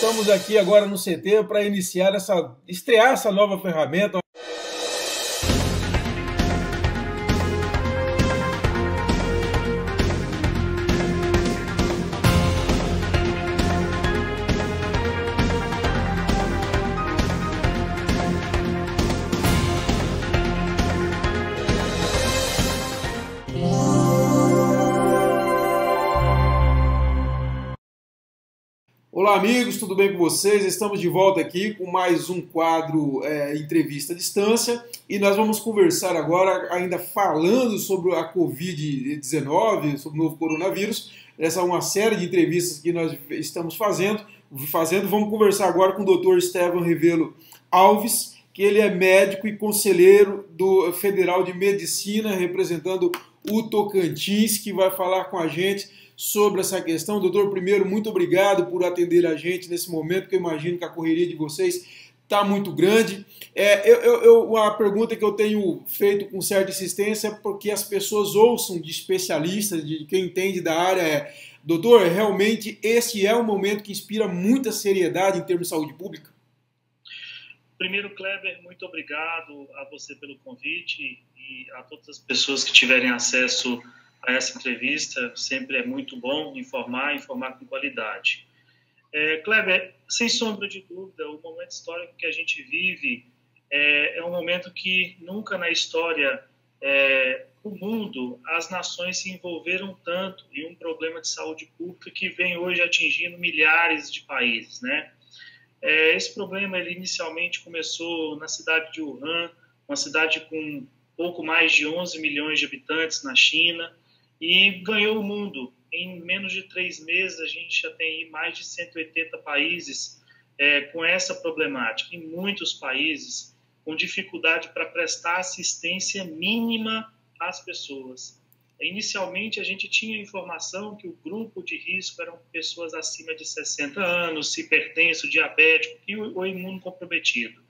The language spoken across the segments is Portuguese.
Estamos aqui agora no CT para estrear essa nova ferramenta. Olá amigos, tudo bem com vocês? Estamos de volta aqui com mais um quadro Entrevista à Distância e nós vamos conversar agora ainda falando sobre a Covid-19, sobre o novo coronavírus. Essa é uma série de entrevistas que nós estamos fazendo. Vamos conversar agora com o Dr. Estevão Revelo Alves, que ele é médico e conselheiro do Federal de Medicina, representando o Tocantins, que vai falar com a gente sobre essa questão. Doutor, primeiro, muito obrigado por atender a gente nesse momento, que eu imagino que a correria de vocês está muito grande. Uma pergunta que eu tenho feito com certa insistência é porque as pessoas ouçam de especialistas, de quem entende da área, doutor, realmente esse é um momento que inspira muita seriedade em termos de saúde pública? Primeiro, Kleber, muito obrigado a você pelo convite e a todas as pessoas que tiverem acesso a essa entrevista. Sempre é muito bom informar com qualidade. Kleber, sem sombra de dúvida, o momento histórico que a gente vive é um momento que nunca na história do mundo as nações se envolveram tanto em um problema de saúde pública que vem hoje atingindo milhares de países, né? Esse problema ele inicialmente começou na cidade de Wuhan, uma cidade com pouco mais de 11 milhões de habitantes na China, e ganhou o mundo. Em menos de 3 meses, a gente já tem mais de 180 países com essa problemática. Em muitos países, com dificuldade para prestar assistência mínima às pessoas. Inicialmente, a gente tinha informação que o grupo de risco eram pessoas acima de 60 anos, hipertenso, diabético ou imunocomprometido.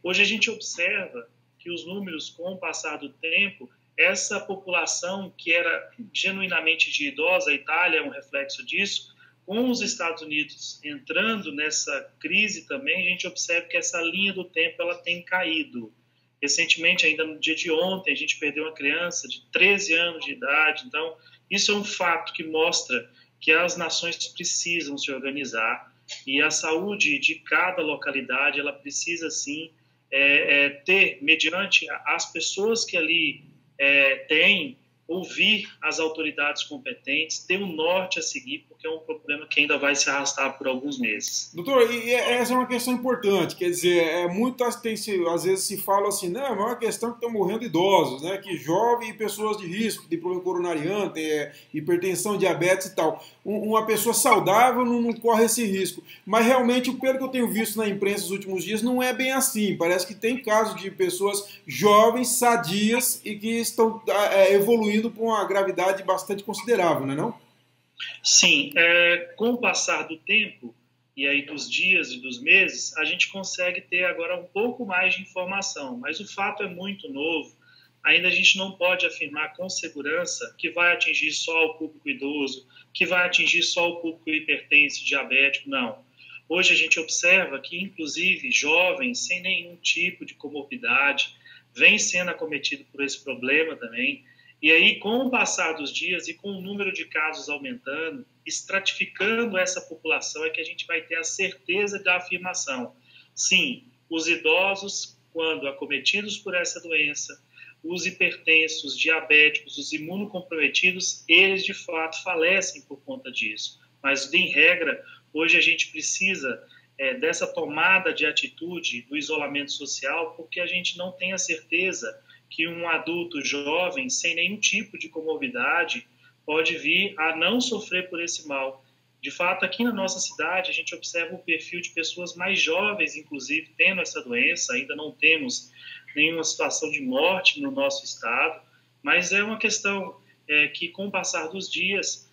Hoje, a gente observa que os números, com o passar do tempo, essa população que era genuinamente de idosa, a Itália é um reflexo disso, com os Estados Unidos entrando nessa crise também, a gente observa que essa linha do tempo ela tem caído. Recentemente, ainda no dia de ontem, a gente perdeu uma criança de 13 anos de idade. Então, isso é um fato que mostra que as nações precisam se organizar e a saúde de cada localidade ela precisa, sim, ter, mediante as pessoas que ali ouvir as autoridades competentes, ter um norte a seguir, porque é um problema que ainda vai se arrastar por alguns meses. Doutor, e essa é uma questão importante, quer dizer, às vezes se fala assim, não, é uma questão que estão morrendo idosos, né, que jovens e pessoas de risco, de problema coronariano, hipertensão, diabetes e tal. Uma pessoa saudável não corre esse risco. Mas realmente, pelo que eu tenho visto na imprensa nos últimos dias, não é bem assim. Parece que tem casos de pessoas jovens, sadias e que estão evoluindo para uma gravidade bastante considerável, não é não? Sim, com o passar do tempo, e aí dos dias e dos meses, a gente consegue ter agora um pouco mais de informação, mas o fato é muito novo, ainda a gente não pode afirmar com segurança que vai atingir só o público idoso, que vai atingir só o público hipertenso, diabético, não. Hoje a gente observa que, inclusive, jovens sem nenhum tipo de comorbidade vêm sendo acometidos por esse problema também. E aí, com o passar dos dias e com o número de casos aumentando, estratificando essa população, é que a gente vai ter a certeza da afirmação. Sim, os idosos, quando acometidos por essa doença, os hipertensos, diabéticos, os imunocomprometidos, eles de fato falecem por conta disso. Mas, em regra, hoje a gente precisa dessa tomada de atitude do isolamento social, porque a gente não tem a certeza que um adulto jovem, sem nenhum tipo de comorbidade, pode vir a não sofrer por esse mal. De fato, aqui na nossa cidade, a gente observa o perfil de pessoas mais jovens, inclusive, tendo essa doença. Ainda não temos nenhuma situação de morte no nosso estado, mas é uma questão que, com o passar dos dias,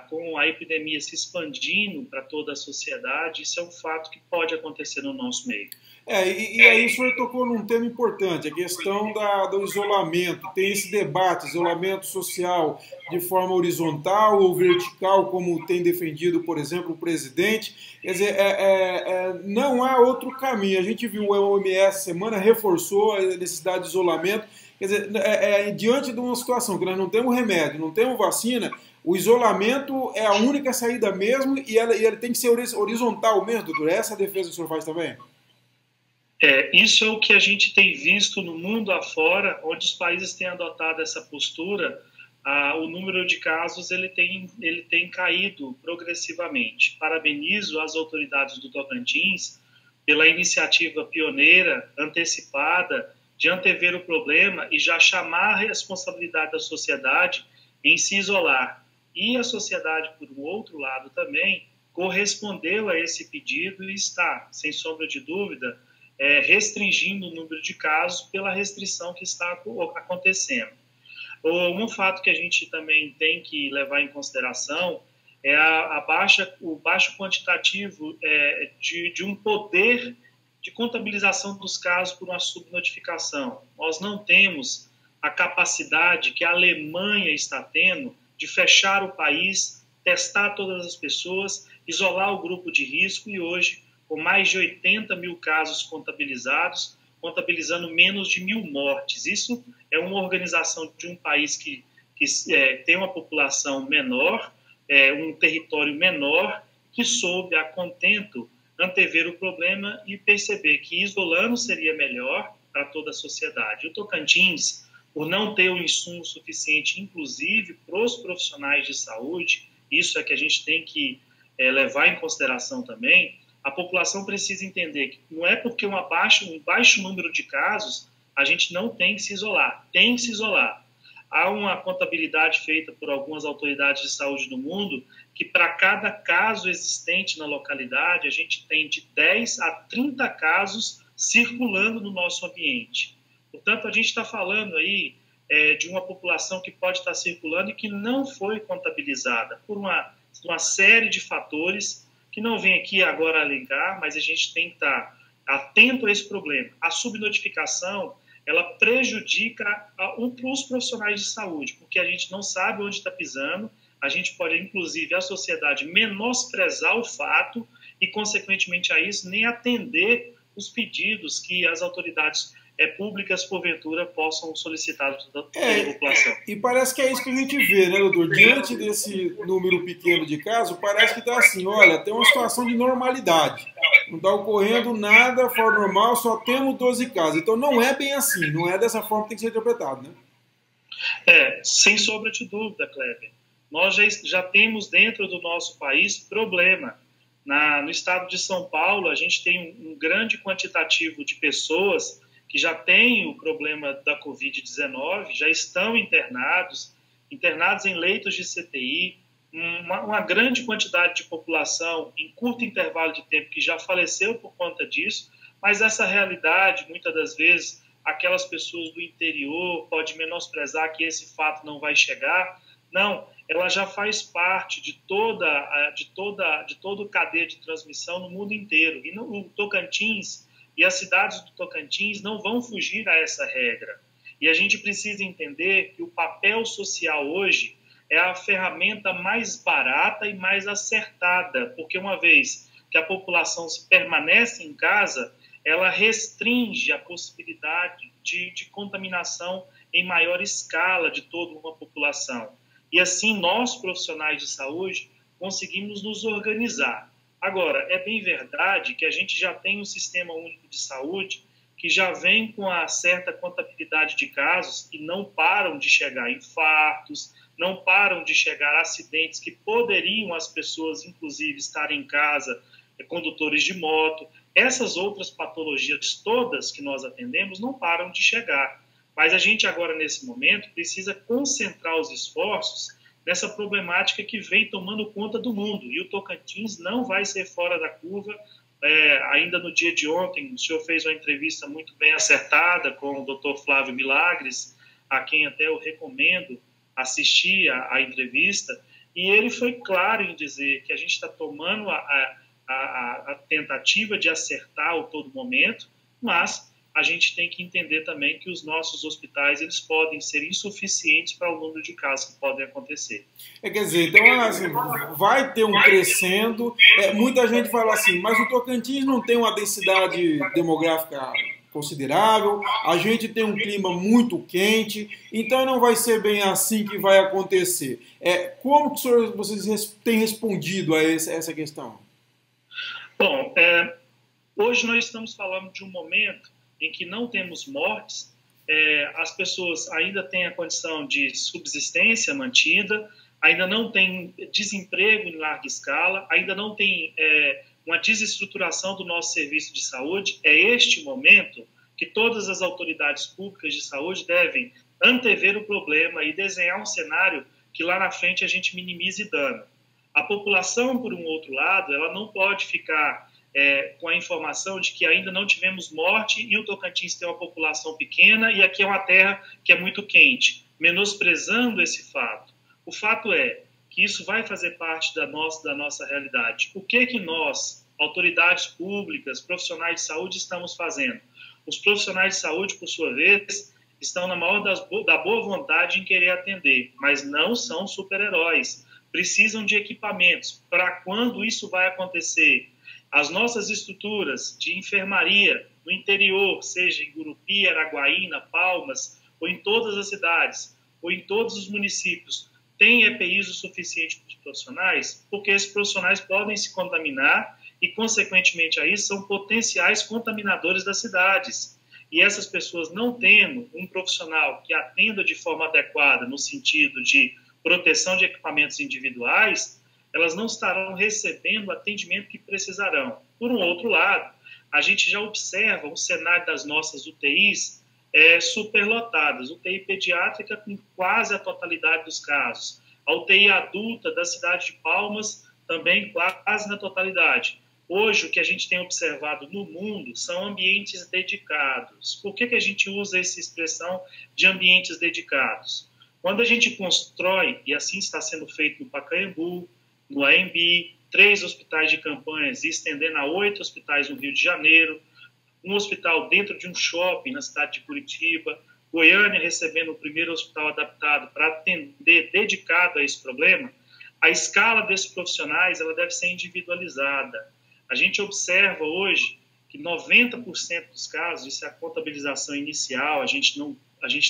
com a epidemia se expandindo para toda a sociedade, isso é um fato que pode acontecer no nosso meio. E aí o senhor tocou num tema importante, a questão do isolamento. Tem esse debate, isolamento social de forma horizontal ou vertical, como tem defendido, por exemplo, o presidente. Quer dizer, não há outro caminho. A gente viu o OMS semana reforçou a necessidade de isolamento. Quer dizer, diante de uma situação que nós não temos remédio, não temos vacina, o isolamento é a única saída mesmo e ele tem que ser horizontal mesmo, doutor. Essa é a defesa que o senhor faz também? Isso é o que a gente tem visto no mundo afora, onde os países têm adotado essa postura, o número de casos ele tem caído progressivamente. Parabenizo as autoridades do Tocantins pela iniciativa pioneira, antecipada, de antever o problema e já chamar a responsabilidade da sociedade em se isolar. E a sociedade, por um outro lado também, correspondeu a esse pedido e está, sem sombra de dúvida, restringindo o número de casos pela restrição que está acontecendo. Um fato que a gente também tem que levar em consideração é o baixo quantitativo de um poder de contabilização dos casos por uma subnotificação. Nós não temos a capacidade que a Alemanha está tendo de fechar o país, testar todas as pessoas, isolar o grupo de risco e hoje, com mais de 80 mil casos contabilizados, contabilizando menos de 1.000 mortes. Isso é uma organização de um país que tem uma população menor, um território menor, que soube a contento antever o problema e perceber que isolando seria melhor para toda a sociedade. O Tocantins, por não ter o insumo suficiente, inclusive para os profissionais de saúde, isso é que a gente tem que levar em consideração também, a população precisa entender que não é porque um baixo número de casos a gente não tem que se isolar. Tem que se isolar. Há uma contabilidade feita por algumas autoridades de saúde do mundo que para cada caso existente na localidade a gente tem de 10 a 30 casos circulando no nosso ambiente. Portanto, a gente está falando aí de uma população que pode estar circulando e que não foi contabilizada por uma série de fatores que não vem aqui agora elencar, mas a gente tem que estar atento a esse problema. A subnotificação, ela prejudica os profissionais de saúde, porque a gente não sabe onde está pisando, a gente pode, inclusive, a sociedade menosprezar o fato e, consequentemente a isso, nem atender os pedidos que as autoridades públicas, porventura, possam solicitar da população. E parece que é isso que a gente vê, né, doutor? Diante desse número pequeno de casos, parece que está assim, olha, tem uma situação de normalidade. Não está ocorrendo nada fora normal, só temos 12 casos. Então não é bem assim, não é dessa forma que tem que ser interpretado, né? Sem sombra de dúvida, Kleber. Nós já temos dentro do nosso país problema. No estado de São Paulo, a gente tem um grande quantitativo de pessoas que já têm o problema da Covid-19, já estão internados em leitos de CTI, uma grande quantidade de população em curto intervalo de tempo que já faleceu por conta disso, mas essa realidade, muitas das vezes, aquelas pessoas do interior podem menosprezar que esse fato não vai chegar. Não, ela já faz parte de toda a cadeia de transmissão no mundo inteiro. E no Tocantins e as cidades do Tocantins não vão fugir a essa regra. E a gente precisa entender que o papel social hoje é a ferramenta mais barata e mais acertada, porque uma vez que a população permanece em casa, ela restringe a possibilidade de contaminação em maior escala de toda uma população. E assim, nós, profissionais de saúde, conseguimos nos organizar. Agora, é bem verdade que a gente já tem um sistema único de saúde que já vem com uma certa contabilidade de casos e não param de chegar infartos, não param de chegar acidentes que poderiam as pessoas, inclusive, estar em casa, condutores de moto. Essas outras patologias todas que nós atendemos não param de chegar. Mas a gente agora, nesse momento, precisa concentrar os esforços nessa problemática que vem tomando conta do mundo. E o Tocantins não vai ser fora da curva. Ainda no dia de ontem, o senhor fez uma entrevista muito bem acertada com o Dr. Flávio Milagres, a quem até eu recomendo assistir a entrevista. E ele foi claro em dizer que a gente está tomando a tentativa de acertar a todo momento, mas a gente tem que entender também que os nossos hospitais eles podem ser insuficientes para o número de casos que podem acontecer. Quer dizer, então assim, vai ter um crescendo. Muita gente fala assim, mas o Tocantins não tem uma densidade demográfica considerável, a gente tem um clima muito quente, então não vai ser bem assim que vai acontecer. Como que vocês têm respondido a essa questão? Bom, hoje nós estamos falando de um momento em que não temos mortes, as pessoas ainda têm a condição de subsistência mantida, ainda não tem desemprego em larga escala, ainda não tem uma desestruturação do nosso serviço de saúde. É este momento que todas as autoridades públicas de saúde devem antever o problema e desenhar um cenário que lá na frente a gente minimize dano. A população, por um outro lado, ela não pode ficar com a informação de que ainda não tivemos morte e o Tocantins tem uma população pequena e aqui é uma terra que é muito quente, menosprezando esse fato. O fato é que isso vai fazer parte da nossa realidade. O que nós, autoridades públicas, profissionais de saúde, estamos fazendo? Os profissionais de saúde, por sua vez, estão na maior da boa vontade em querer atender, mas não são super-heróis. Precisam de equipamentos. Para quando isso vai acontecer? As nossas estruturas de enfermaria no interior, seja em Gurupi, Araguaína, Palmas, ou em todas as cidades, ou em todos os municípios, têm EPIs o suficiente para os profissionais? Porque esses profissionais podem se contaminar e, consequentemente a isso, são potenciais contaminadores das cidades. E essas pessoas não tendo um profissional que atenda de forma adequada, no sentido de proteção de equipamentos individuais, elas não estarão recebendo o atendimento que precisarão. Por um outro lado, a gente já observa um cenário das nossas UTIs superlotadas. UTI pediátrica com quase a totalidade dos casos. A UTI adulta da cidade de Palmas também quase na totalidade. Hoje, o que a gente tem observado no mundo são ambientes dedicados. Por que a gente usa essa expressão de ambientes dedicados? Quando a gente constrói, e assim está sendo feito no Pacaembu, no AMB, 3 hospitais de campanha e estendendo a 8 hospitais no Rio de Janeiro, um hospital dentro de um shopping na cidade de Curitiba, Goiânia recebendo o primeiro hospital adaptado para atender, dedicado a esse problema, a escala desses profissionais ela deve ser individualizada. A gente observa hoje que 90% dos casos, isso é a contabilização inicial, a gente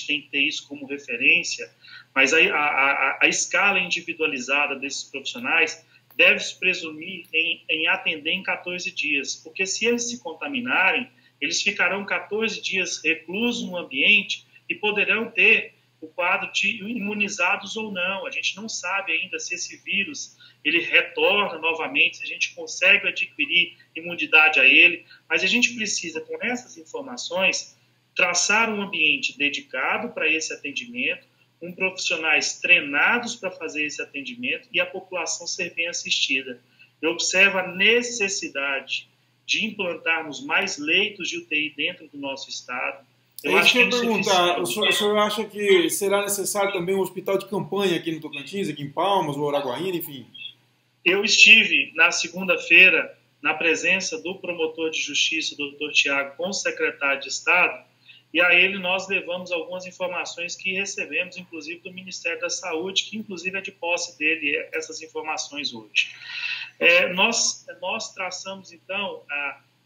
tem que ter isso como referência, mas a escala individualizada desses profissionais deve se presumir em atender em 14 dias, porque se eles se contaminarem, eles ficarão 14 dias reclusos no ambiente e poderão ter o quadro de imunizados ou não. A gente não sabe ainda se esse vírus ele retorna novamente, se a gente consegue adquirir imunidade a ele, mas a gente precisa, com essas informações, traçar um ambiente dedicado para esse atendimento, com profissionais treinados para fazer esse atendimento e a população ser bem assistida. Eu observo a necessidade de implantarmos mais leitos de UTI dentro do nosso estado. Eu acho que perguntar, o senhor acha que será necessário também um hospital de campanha aqui no Tocantins, aqui em Palmas, ou Araguaína, enfim? Eu estive na segunda-feira na presença do promotor de justiça, o Dr. Tiago, com o secretário de Estado, e a ele nós levamos algumas informações que recebemos, inclusive, do Ministério da Saúde, que inclusive é de posse dele essas informações hoje. Nós traçamos, então,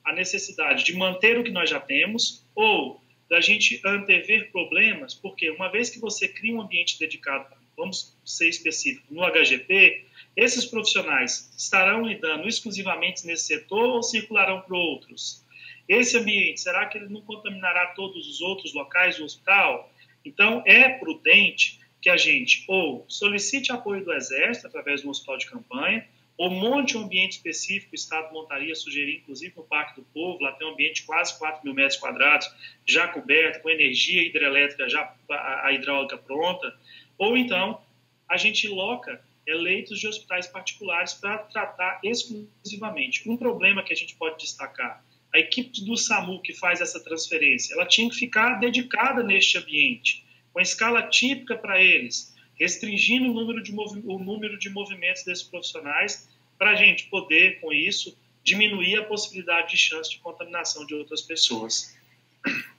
a necessidade de manter o que nós já temos ou da gente antever problemas, porque uma vez que você cria um ambiente dedicado, vamos ser específicos, no HGP, esses profissionais estarão lidando exclusivamente nesse setor ou circularão para outros? Esse ambiente, será que ele não contaminará todos os outros locais do hospital? Então, é prudente que a gente ou solicite apoio do Exército através de um hospital de campanha, ou monte um ambiente específico, o Estado montaria, sugerir, inclusive no Parque do Povo, lá tem um ambiente de quase 4 mil metros quadrados, já coberto, com energia hidrelétrica, já a hidráulica pronta, ou então a gente loca leitos de hospitais particulares para tratar exclusivamente. Um problema que a gente pode destacar, a equipe do SAMU que faz essa transferência, ela tinha que ficar dedicada neste ambiente, com a escala típica para eles, restringindo o número de movimentos desses profissionais para a gente poder, com isso, diminuir a possibilidade de chance de contaminação de outras pessoas.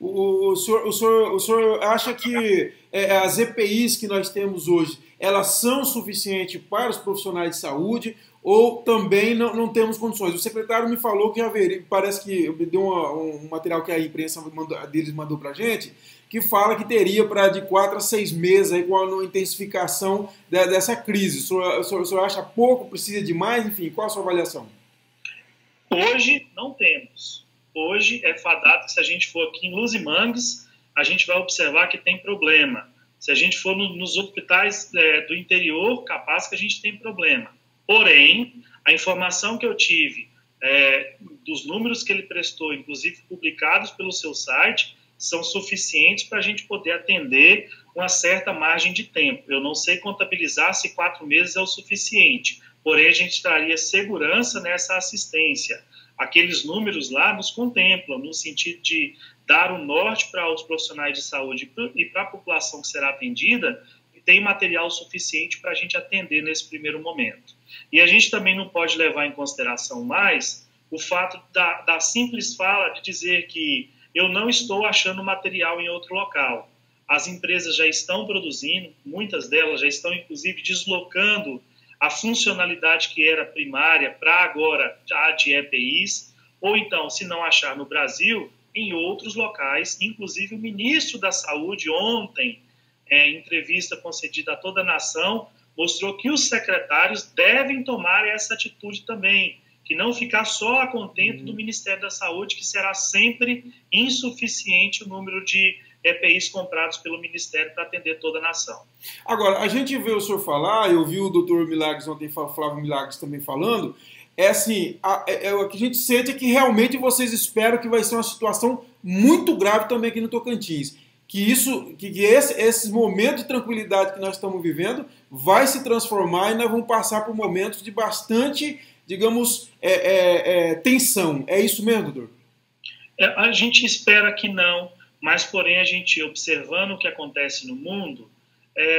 O senhor acha que as EPIs que nós temos hoje, elas são suficientes para os profissionais de saúde ou também não temos condições? O secretário me falou que haveria, parece que deu um material que a imprensa deles mandou para a gente, que fala que teria para de 4 a 6 meses aí, com a intensificação dessa crise. O senhor acha pouco, precisa de mais? Enfim, qual a sua avaliação? Hoje não temos. Hoje é fadado que se a gente for aqui em Luzimangues, a gente vai observar que tem problema. Se a gente for nos hospitais do interior, capaz que a gente tem problema. Porém, a informação que eu tive dos números que ele prestou, inclusive publicados pelo seu site, são suficientes para a gente poder atender uma certa margem de tempo. Eu não sei contabilizar se 4 meses é o suficiente, porém a gente traria segurança nessa assistência. Aqueles números lá nos contemplam, no sentido de dar o norte para os profissionais de saúde e para a população que será atendida, e tem material suficiente para a gente atender nesse primeiro momento. E a gente também não pode levar em consideração mais o fato da simples fala de dizer que eu não estou achando material em outro local. As empresas já estão produzindo, muitas delas já estão, inclusive, deslocando a funcionalidade que era primária para agora a de EPIs, ou então, se não achar no Brasil, em outros locais. Inclusive o ministro da Saúde ontem, em entrevista concedida a toda a nação, mostrou que os secretários devem tomar essa atitude também, que não ficar só a contento do Ministério da Saúde, que será sempre insuficiente o número de EPIs comprados pelo Ministério para atender toda a nação. Agora, a gente vê o senhor falar, eu vi o doutor Milagres ontem, Flávio Milagres também falando, assim, o que a gente sente é que realmente vocês esperam que vai ser uma situação muito grave também aqui no Tocantins. Que esse momento de tranquilidade que nós estamos vivendo vai se transformar e nós vamos passar por momentos de bastante, digamos, tensão. É isso mesmo, doutor? A gente espera que não, mas, porém, a gente observando o que acontece no mundo,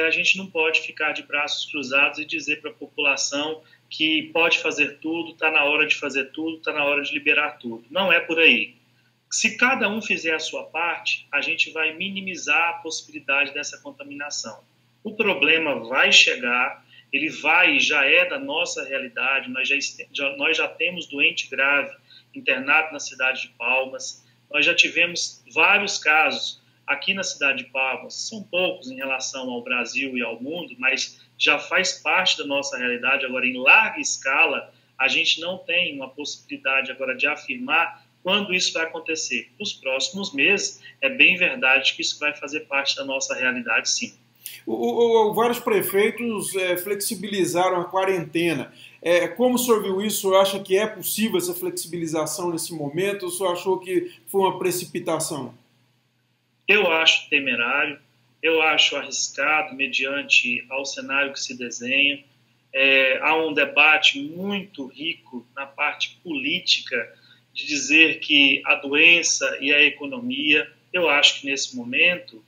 a gente não pode ficar de braços cruzados e dizer para a população que pode fazer tudo, está na hora de fazer tudo, está na hora de liberar tudo. Não é por aí. Se cada um fizer a sua parte, a gente vai minimizar a possibilidade dessa contaminação. O problema vai chegar, ele vai e já é da nossa realidade, nós já temos doente grave internado na cidade de Palmas. Nós já tivemos vários casos aqui na cidade de Palmas, são poucos em relação ao Brasil e ao mundo, mas já faz parte da nossa realidade. Agora, em larga escala, a gente não tem uma possibilidade agora de afirmar quando isso vai acontecer. Nos próximos meses, é bem verdade que isso vai fazer parte da nossa realidade, sim. Vários prefeitos flexibilizaram a quarentena. Como o senhor viu isso? O senhor acha que é possível essa flexibilização nesse momento? Ou o senhor achou que foi uma precipitação? Eu acho temerário, eu acho arriscado mediante ao cenário que se desenha. Há um debate muito rico na parte política de dizer que a doença e a economia, eu acho que nesse momento,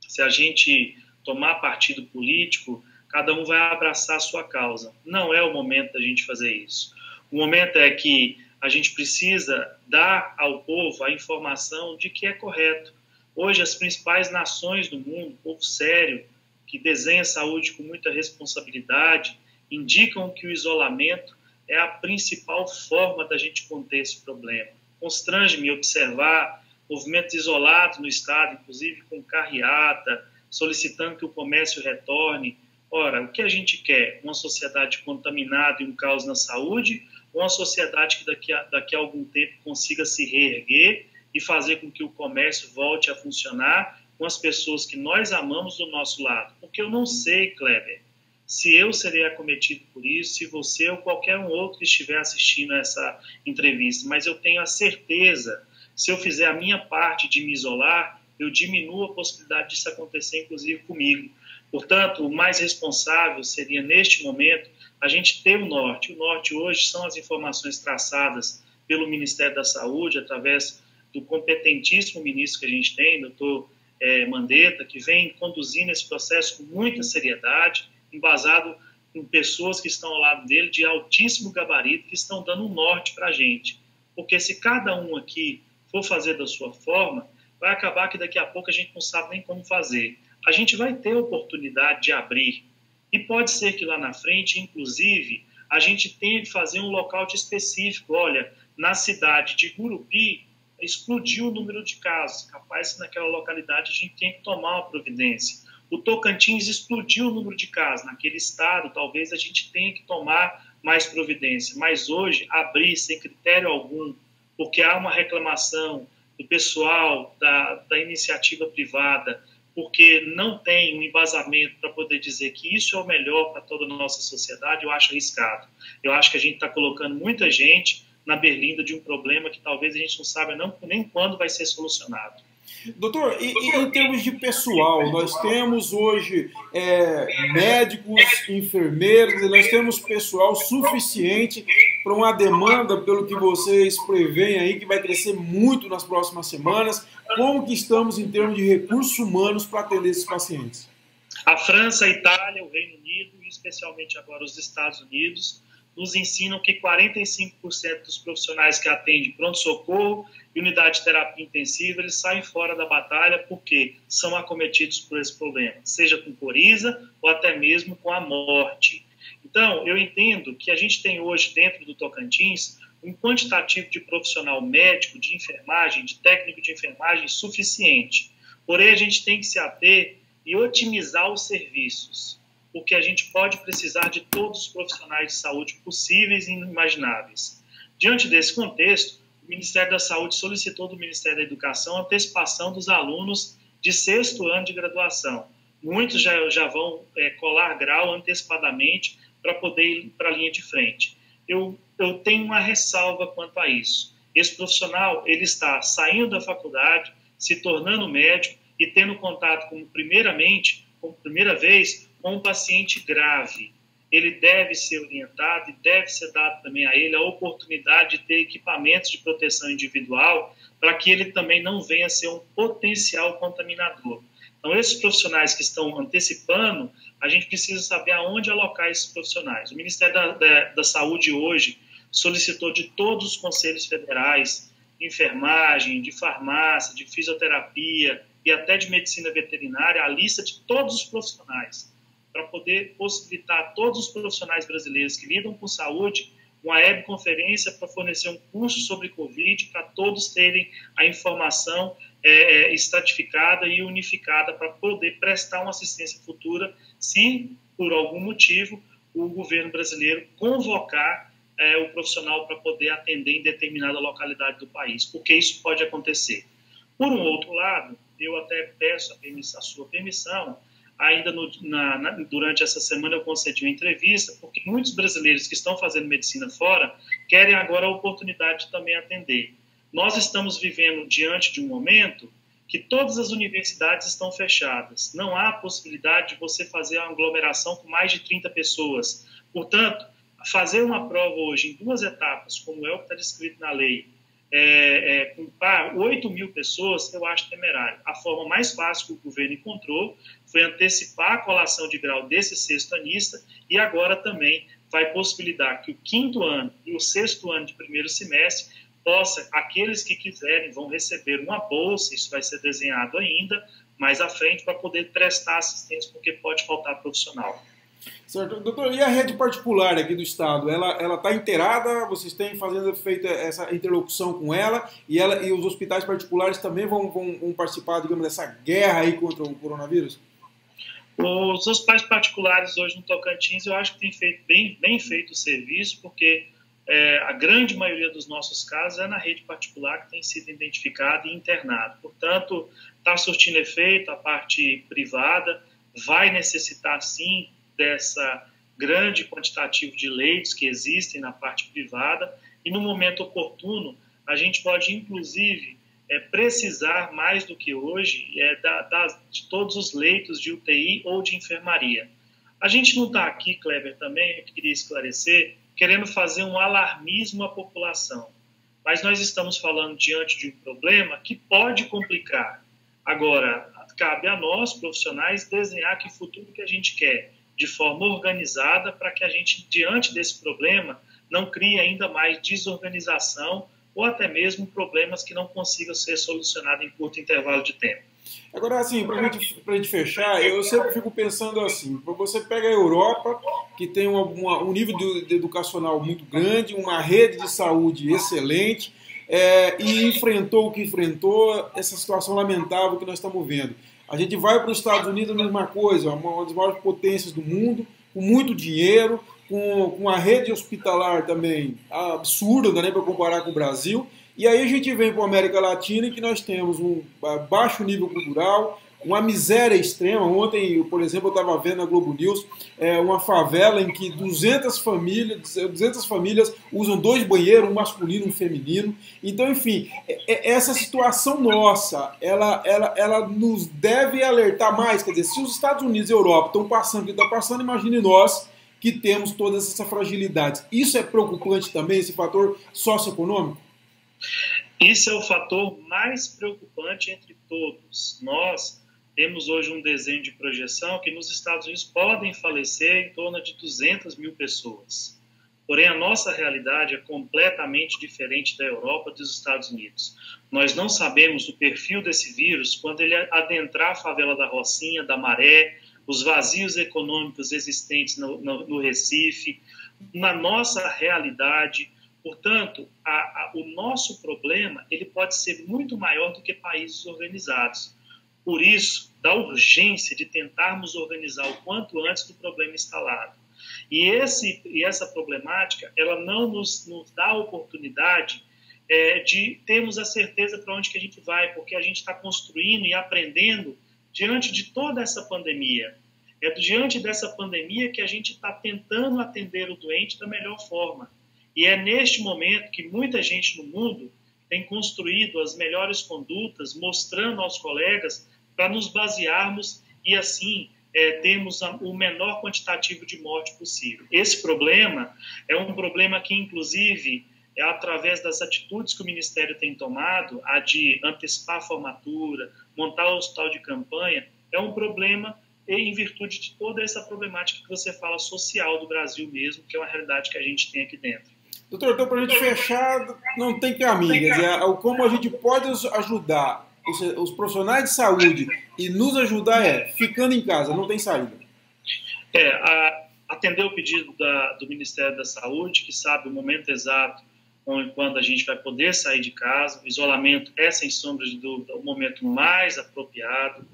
se a gente tomar partido político, cada um vai abraçar a sua causa. Não é o momento da gente fazer isso. O momento é que a gente precisa dar ao povo a informação de que é correto. Hoje, as principais nações do mundo, povo sério, que desenha saúde com muita responsabilidade, indicam que o isolamento é a principal forma da gente conter esse problema. Constrange-me observar movimentos isolados no Estado, inclusive com carreata, solicitando que o comércio retorne. Ora, o que a gente quer? Uma sociedade contaminada e um caos na saúde, ou uma sociedade que daqui a algum tempo consiga se reerguer e fazer com que o comércio volte a funcionar com as pessoas que nós amamos do nosso lado? Porque eu não sei, Kleber, se eu serei acometido por isso, se você ou qualquer um outro que estiver assistindo essa entrevista, mas eu tenho a certeza, se eu fizer a minha parte de me isolar, eu diminuo a possibilidade disso acontecer, inclusive comigo. Portanto, o mais responsável seria, neste momento, a gente ter o norte. O norte hoje são as informações traçadas pelo Ministério da Saúde, através do competentíssimo ministro que a gente tem, doutor Mandetta, que vem conduzindo esse processo com muita seriedade, embasado com pessoas que estão ao lado dele, de altíssimo gabarito, que estão dando um norte para a gente. Porque se cada um aqui for fazer da sua forma, vai acabar que daqui a pouco a gente não sabe nem como fazer. A gente vai ter oportunidade de abrir. E pode ser que lá na frente, inclusive, a gente tenha que fazer um lockout específico. Olha, na cidade de Gurupi, explodiu o número de casos. Capaz que naquela localidade a gente tem que tomar uma providência. O Tocantins explodiu o número de casos. Naquele estado, talvez a gente tenha que tomar mais providência. Mas hoje, abrir sem critério algum, porque há uma reclamação do pessoal da iniciativa privada, porque não tem um embasamento para poder dizer que isso é o melhor para toda a nossa sociedade, eu acho arriscado. Eu acho que a gente está colocando muita gente na berlinda de um problema que talvez a gente não saiba nem quando vai ser solucionado. Doutor, e em termos de pessoal, nós temos hoje médicos, enfermeiros, nós temos pessoal suficiente para uma demanda, pelo que vocês preveem aí, que vai crescer muito nas próximas semanas. Como que estamos em termos de recursos humanos para atender esses pacientes? A França, a Itália, o Reino Unido e especialmente agora os Estados Unidos nos ensinam que 45% dos profissionais que atendem pronto-socorro e unidade de terapia intensiva, eles saem fora da batalha porque são acometidos por esse problema, seja com coriza ou até mesmo com a morte. Então, eu entendo que a gente tem hoje dentro do Tocantins um quantitativo de profissional médico, de enfermagem, de técnico de enfermagem suficiente. Porém, a gente tem que se ater e otimizar os serviços, porque a gente pode precisar de todos os profissionais de saúde possíveis e inimagináveis. Diante desse contexto, o Ministério da Saúde solicitou do Ministério da Educação a antecipação dos alunos de 6º ano de graduação. Muitos já vão colar grau antecipadamente para poder ir para a linha de frente. Eu tenho uma ressalva quanto a isso. Esse profissional ele está saindo da faculdade, se tornando médico e tendo contato como primeira vez com um paciente grave. Ele deve ser orientado e deve ser dado também a ele a oportunidade de ter equipamentos de proteção individual para que ele também não venha a ser um potencial contaminador. Então, esses profissionais que estão antecipando, a gente precisa saber aonde alocar esses profissionais. O Ministério da Saúde hoje solicitou de todos os conselhos federais, de enfermagem, de farmácia, de fisioterapia e até de medicina veterinária, a lista de todos os profissionais, para poder possibilitar a todos os profissionais brasileiros que lidam com saúde uma webconferência para fornecer um curso sobre Covid, para todos terem a informação estratificada e unificada para poder prestar uma assistência futura se, por algum motivo, o governo brasileiro convocar o profissional para poder atender em determinada localidade do país, porque isso pode acontecer. Por um outro lado, eu até peço a sua permissão, ainda durante essa semana eu concedi uma entrevista, porque muitos brasileiros que estão fazendo medicina fora querem agora a oportunidade de também atender. Nós estamos vivendo diante de um momento que todas as universidades estão fechadas. Não há possibilidade de você fazer uma aglomeração com mais de 30 pessoas. Portanto, fazer uma prova hoje em 2 etapas, como é o que está descrito na lei, com 8.000 pessoas, eu acho temerário. A forma mais fácil que o governo encontrou foi antecipar a colação de grau desse 6º anista e agora também vai possibilitar que o 5º ano e o 6º ano de primeiro semestre aqueles que quiserem vão receber uma bolsa, isso vai ser desenhado ainda mais à frente para poder prestar assistência, porque pode faltar profissional. Certo. Doutor, e a rede particular aqui do Estado? Ela está inteirada? Vocês têm feito essa interlocução com ela e os hospitais particulares também vão participar, digamos, dessa guerra aí contra o coronavírus? Os hospitais particulares hoje no Tocantins, eu acho que tem feito bem feito o serviço, porque a grande maioria dos nossos casos é na rede particular que tem sido identificado e internado. Portanto, está surtindo efeito a parte privada, vai necessitar sim dessa grande quantitativo de leitos que existem na parte privada e no momento oportuno a gente pode inclusive precisar mais do que hoje de todos os leitos de UTI ou de enfermaria. A gente não está aqui, Kleber, também, eu queria esclarecer, querendo fazer um alarmismo à população, mas nós estamos falando diante de um problema que pode complicar. Agora, cabe a nós, profissionais, desenhar que futuro que a gente quer, de forma organizada, para que a gente, diante desse problema, não crie ainda mais desorganização ou até mesmo problemas que não consigam ser solucionados em curto intervalo de tempo. Agora, assim, para a gente fechar, eu sempre fico pensando assim, você pega a Europa, que tem um nível educacional muito grande, uma rede de saúde excelente, e enfrentou o que enfrentou, essa situação lamentável que nós estamos vendo. A gente vai para os Estados Unidos, a mesma coisa, uma das maiores potências do mundo, com muito dinheiro, com uma rede hospitalar também absurda, não dá nem para comparar com o Brasil. E aí a gente vem para a América Latina, em que nós temos um baixo nível cultural, uma miséria extrema. Ontem, por exemplo, eu estava vendo na Globo News uma favela em que 200 famílias usam 2 banheiros, um masculino e um feminino. Então, enfim, essa situação nossa, ela nos deve alertar mais. Quer dizer, se os Estados Unidos e a Europa estão passando o que está passando, imagine nós que temos todas essas fragilidades. Isso é preocupante também, esse fator socioeconômico? Isso é o fator mais preocupante entre todos. Nós temos hoje um desenho de projeção que nos Estados Unidos podem falecer em torno de 200 mil pessoas. Porém, a nossa realidade é completamente diferente da Europa e dos Estados Unidos. Nós não sabemos o perfil desse vírus quando ele adentrar a favela da Rocinha, da Maré, os vazios econômicos existentes no Recife, na nossa realidade. Portanto, o nosso problema ele pode ser muito maior do que países organizados. Por isso, da urgência de tentarmos organizar o quanto antes do problema instalado. E essa problemática, ela não nos dá a oportunidade de termos a certeza para onde que a gente vai, porque a gente está construindo e aprendendo diante de toda essa pandemia. É diante dessa pandemia que a gente está tentando atender o doente da melhor forma. E é neste momento que muita gente no mundo tem construído as melhores condutas, mostrando aos colegas para nos basearmos e, assim, termos o menor quantitativo de morte possível. Esse problema é um problema que, inclusive, através das atitudes que o Ministério tem tomado, a de antecipar a formatura, montar o hospital de campanha, é um problema em virtude de toda essa problemática que você fala social do Brasil mesmo, que é uma realidade que a gente tem aqui dentro. Doutor, então, para a gente fechar, não tem caminho. Quer dizer, como a gente pode ajudar os profissionais de saúde e nos ajudar ficando em casa, não tem saída. Atender o pedido do Ministério da Saúde, que sabe o momento exato quando a gente vai poder sair de casa. O isolamento é, sem sombra de dúvida, o momento mais apropriado.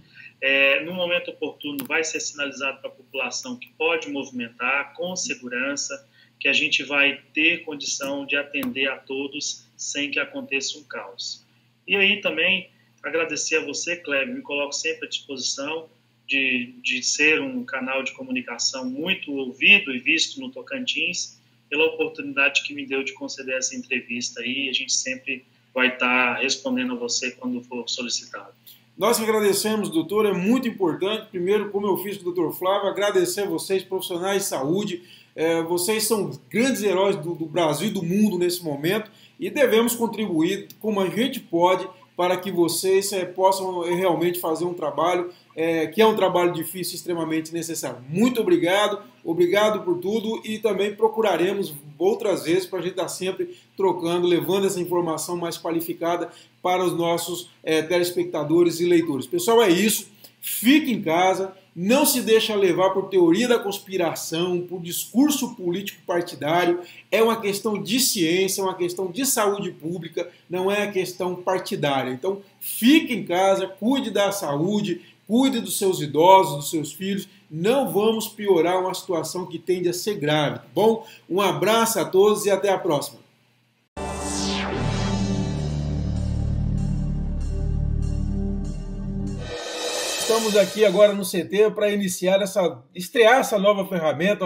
No momento oportuno, vai ser sinalizado para a população que pode movimentar com segurança, que a gente vai ter condição de atender a todos sem que aconteça um caos. E aí também agradecer a você, Kleber, me coloco sempre à disposição de ser um canal de comunicação muito ouvido e visto no Tocantins, pela oportunidade que me deu de conceder essa entrevista aí. A gente sempre vai estar respondendo a você quando for solicitado. Nós que agradecemos, doutor, é muito importante. Primeiro, como eu fiz com o doutor Flávio, agradecer a vocês, profissionais de saúde. Vocês são grandes heróis do Brasil e do mundo nesse momento e devemos contribuir como a gente pode para que vocês possam realmente fazer um trabalho que é um trabalho difícil e extremamente necessário. Muito obrigado, obrigado por tudo e também procuraremos outras vezes para a gente estar sempre trocando, levando essa informação mais qualificada para os nossos telespectadores e leitores. Pessoal, é isso. Fique em casa. Não se deixa levar por teoria da conspiração, por discurso político partidário. É uma questão de ciência, é uma questão de saúde pública, não é uma questão partidária. Então, fique em casa, cuide da saúde, cuide dos seus idosos, dos seus filhos. Não vamos piorar uma situação que tende a ser grave, tá bom? Um abraço a todos e até a próxima. Estamos aqui agora no CT para estrear essa nova ferramenta.